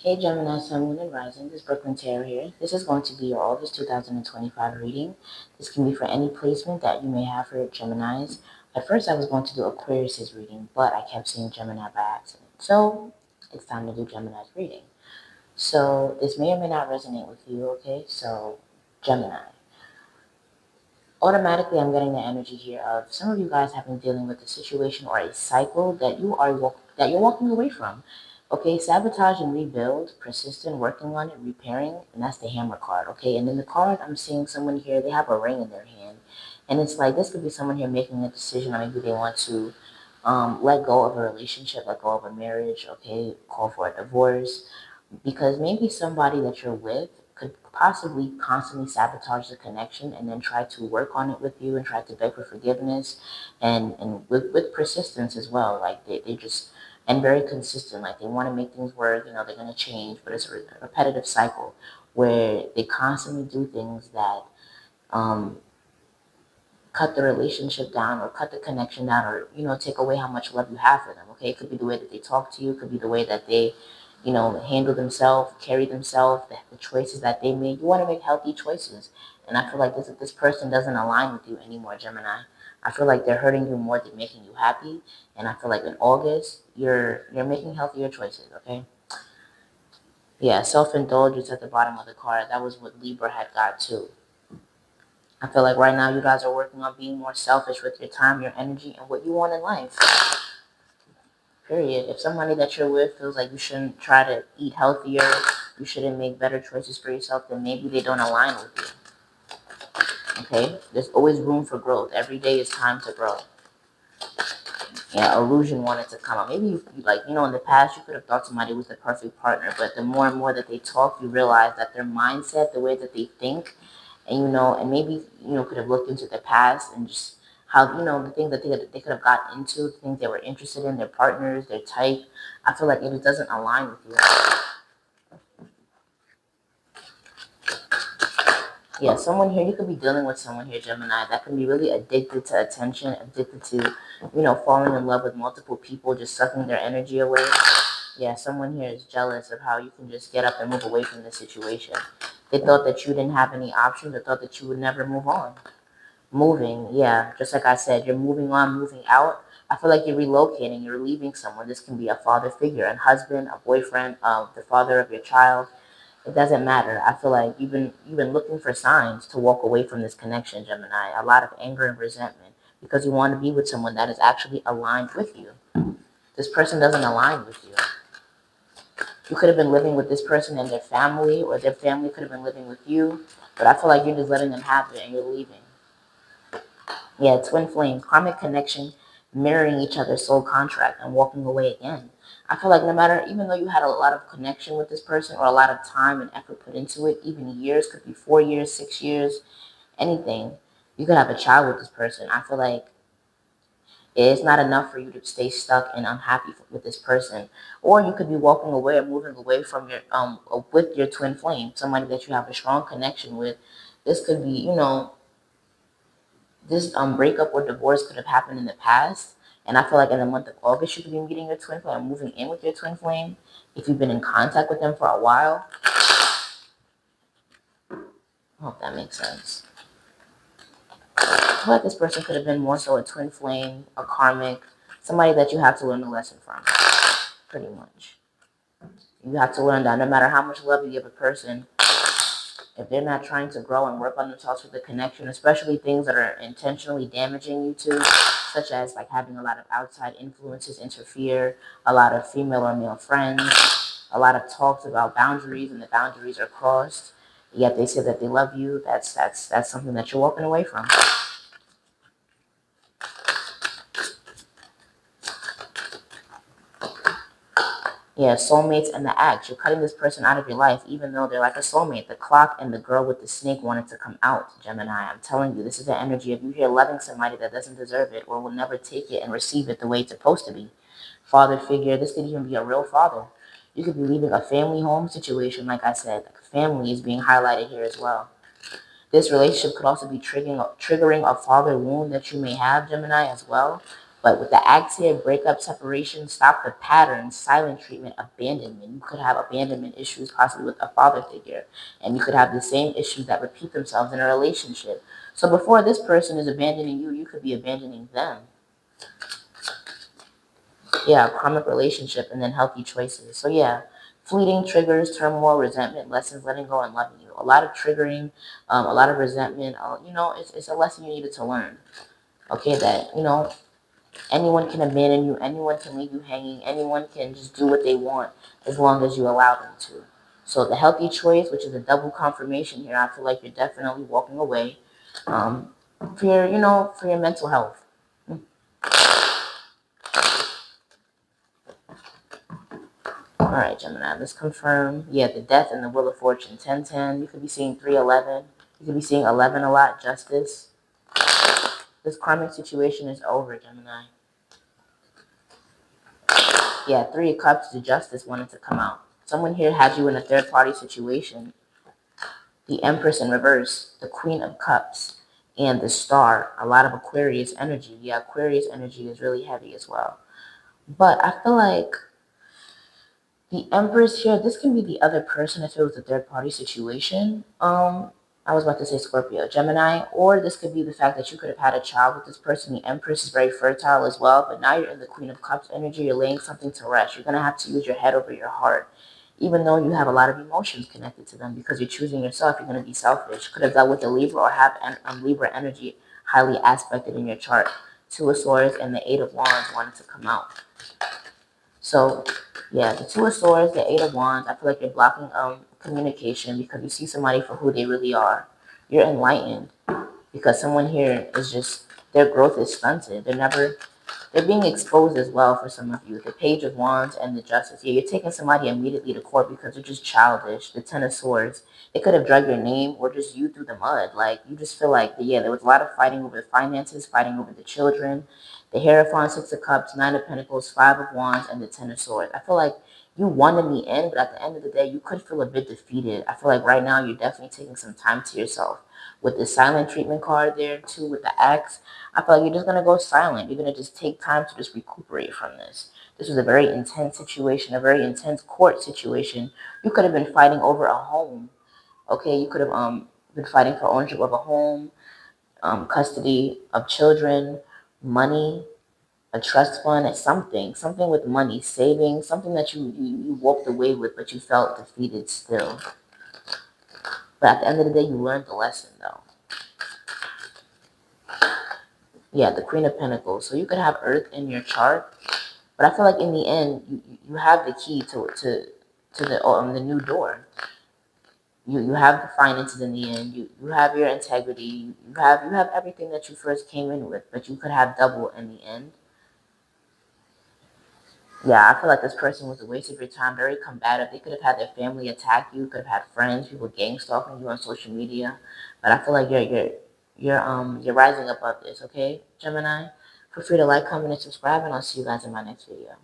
Hey Gemini, Sun, Moon, and Rising. This is Brooklyn Tarot here. This is going to be your August 2025 reading. This can be for any placement that you may have for Geminis. At first, I was going to do Aquarius's reading, but I kept seeing Gemini by accident. So, it's time to do Gemini's reading. So, this may or may not resonate with you, okay? So, Gemini. Automatically, I'm getting the energy here of some of you guys have been dealing with a situation or a cycle that that you're walking away from. Okay, sabotage and rebuild, persistent, working on it, repairing, and that's the hammer card. Okay, and in the card, I'm seeing someone here. They have a ring in their hand, and it's like this could be someone here making a decision, or maybe they want to let go of a relationship, let go of a marriage. Okay, call for a divorce because maybe somebody that you're with could possibly constantly sabotage the connection and then try to work on it with you and try to beg for forgiveness and with persistence as well. Like they just and very consistent. Like they want to make things work, they're gonna change, but it's a repetitive cycle where they constantly do things that um cut the relationship down or cut the connection down or take away how much love you have for them. Okay, it could be the way that they talk to you, it could be the way that they handle themselves, carry themselves, the choices that they make. You want to make healthy choices, and I feel like this person doesn't align with you anymore, Gemini. I feel like they're hurting you more than making you happy, and I feel like in August you're making healthier choices. Okay, yeah, self-indulgence at the bottom of the card, that was what Libra had got too. I feel like right now you guys are working on being more selfish with your time, your energy, and what you want in life. Period. If somebody that you're with feels like you shouldn't try to eat healthier, you shouldn't make better choices for yourself, then maybe they don't align with you. Okay? There's always room for growth. Every day is time to grow. Yeah, illusion wanted to come up. Maybe in the past you could have thought somebody was the perfect partner, but the more and more that they talk, you realize that their mindset, the way that they think, and maybe could have looked into their past and just how the things that they could have got into, the things they were interested in, their partners, their type. I feel like it doesn't align with you. Yeah, someone here, you could be dealing with someone here, Gemini, that can be really addicted to attention, addicted to, falling in love with multiple people, just sucking their energy away. Yeah, someone here is jealous of how you can just get up and move away from this situation. They thought that you didn't have any options. They thought that you would never move on. Moving, yeah, just like I said, you're moving on, moving out. I feel like you're relocating, you're leaving someone. This can be a father figure, a husband, a boyfriend, the father of your child. It doesn't matter. I feel like you've been looking for signs to walk away from this connection, Gemini. A lot of anger and resentment because you want to be with someone that is actually aligned with you. This person doesn't align with you. You could have been living with this person and their family, or their family could have been living with you. But I feel like you're just letting them have it and you're leaving. Yeah, twin flame, karmic connection, mirroring each other's soul contract and walking away again. I feel like no matter, even though you had a lot of connection with this person or a lot of time and effort put into it, even years, could be 4 years, 6 years, anything, you could have a child with this person. I feel like it's not enough for you to stay stuck and unhappy with this person. Or you could be walking away or moving away from your with your twin flame, somebody that you have a strong connection with. This could be, this breakup or divorce could have happened in the past. And I feel like in the month of August, you could be meeting your twin flame, moving in with your twin flame. If you've been in contact with them for a while, I hope that makes sense. I feel like this person could have been more so a twin flame, a karmic, somebody that you have to learn a lesson from, pretty much. You have to learn that no matter how much love you give a person, if they're not trying to grow and work on themselves with the connection, especially things that are intentionally damaging you too, such as like having a lot of outside influences interfere, a lot of female or male friends, a lot of talks about boundaries and the boundaries are crossed, yet they say that they love you, that's something that you're walking away from. Yeah, soulmates and the axe. You're cutting this person out of your life, even though they're like a soulmate. The clock and the girl with the snake wanted to come out, Gemini. I'm telling you, this is the energy of you here loving somebody that doesn't deserve it or will never take it and receive it the way it's supposed to be. Father figure. This could even be a real father. You could be leaving a family home situation, like I said. Like family is being highlighted here as well. This relationship could also be triggering a father wound that you may have, Gemini, as well. But with the acts here, breakup, separation, stop the pattern, silent treatment, abandonment. You could have abandonment issues possibly with a father figure. And you could have the same issues that repeat themselves in a relationship. So before this person is abandoning you, you could be abandoning them. Yeah, karmic relationship and then healthy choices. So yeah, fleeting triggers, turmoil, resentment, lessons, letting go and loving you. A lot of triggering, a lot of resentment. It's a lesson you needed to learn. Okay, that, anyone can abandon you, anyone can leave you hanging, anyone can just do what they want as long as you allow them to. So the healthy choice, which is a double confirmation here, I feel like you're definitely walking away um, for your mental health. All right, Gemini, let's confirm. Yeah, the death and the wheel of fortune, 1010. You could be seeing 311. You could be seeing 11 a lot, justice. This karmic situation is over, Gemini. Yeah, 3 of cups, the justice wanted to come out. Someone here had you in a third party situation. The empress in reverse, the queen of cups, and the star. A lot of Aquarius energy. Yeah, Aquarius energy is really heavy as well. But I feel like the Empress here, this can be the other person if it was a third party situation. I was about to say Scorpio, Gemini, or this could be the fact that you could have had a child with this person. The Empress is very fertile as well, but now you're in the Queen of Cups energy. You're laying something to rest. You're gonna have to use your head over your heart, even though you have a lot of emotions connected to them because you're choosing yourself. You're gonna be selfish. Could have dealt with a Libra or have Libra energy highly aspected in your chart. 2 of Swords and the 8 of Wands wanted to come out. So, yeah, the 2 of Swords, the 8 of Wands, I feel like you're blocking communication because you see somebody for who they really are. You're enlightened because someone here is just, their growth is stunted. They're being exposed as well for some of you. The Page of Wands and the Justice. Yeah, you're taking somebody immediately to court because they're just childish. The 10 of Swords. They could have dragged your name or just you through the mud. Like, you just feel like, yeah, there was a lot of fighting over the finances, fighting over the children. The Hierophant, 6 of Cups, 9 of Pentacles, 5 of Wands, and the 10 of Swords. I feel like you won in the end, but at the end of the day, you could feel a bit defeated. I feel like right now you're definitely taking some time to yourself. With the silent treatment card there, too, with the axe, I feel like you're just going to go silent. You're going to just take time to just recuperate from this. This was a very intense situation, a very intense court situation. You could have been fighting over a home. Okay, you could have been fighting for ownership of a home, custody of children, money, a trust fund, something with money, savings, something that you walked away with, but you felt defeated still. But at the end of the day, you learned the lesson, though. Yeah, the Queen of Pentacles. So you could have Earth in your chart, but I feel like in the end, you have the key to the new door. You have the finances in the end. You have your integrity. You have everything that you first came in with, but you could have double in the end. Yeah, I feel like this person was a waste of your time, very combative. They could have had their family attack you, could have had friends, people gang stalking you on social media. But I feel like you're rising above this, okay, Gemini? Feel free to like, comment, and subscribe, and I'll see you guys in my next video.